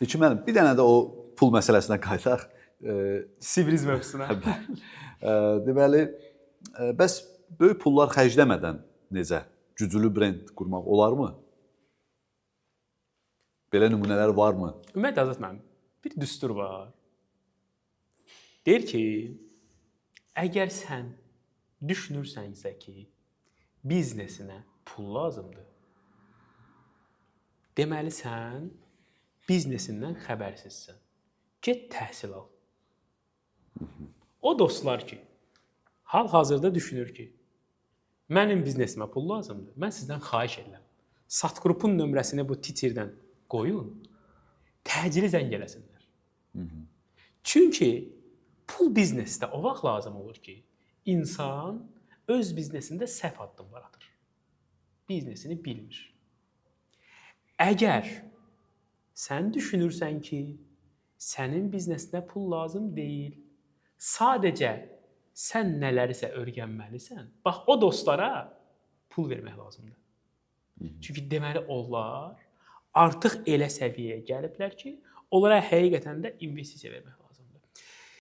Peki müəllim, bir dənə də o pul məsələsinə qayıdaq. Sivriz mövzusuna. Deməli, bəs böyük pullar xərcləmədən necə güclü brend qurmaq olarmı? Belə nümunələr varmı? Ümumiyyətlə Azad müəllim, bir düstur var. Deyir ki, əgər sən düşünürsənsə ki, biznesinə pul lazımdır, deməli sən biznesindən xəbərsizsən. Get təhsil al. O dostlar ki, hal-hazırda düşünür ki, mənim biznesimə pul lazımdır, mən sizdən xahiş edirəm. Satqrupun nömrəsini bu titirdən qoyun, təcili zəng eləsinlər. Çünki pul biznesdə o vaxt lazım olur ki, insan öz biznesində səhv addımlar atır. Biznesini bilmir. Əgər sən düşünürsən ki, sənin biznesinə pul lazım deyil, sadəcə sən nələrisə öyrənməlisən, bax o dostlara pul vermək lazımdır. Çünki deməli onlar artıq elə səviyyəyə gəliblər ki, onlara həqiqətən də investisiya vermək lazımdır.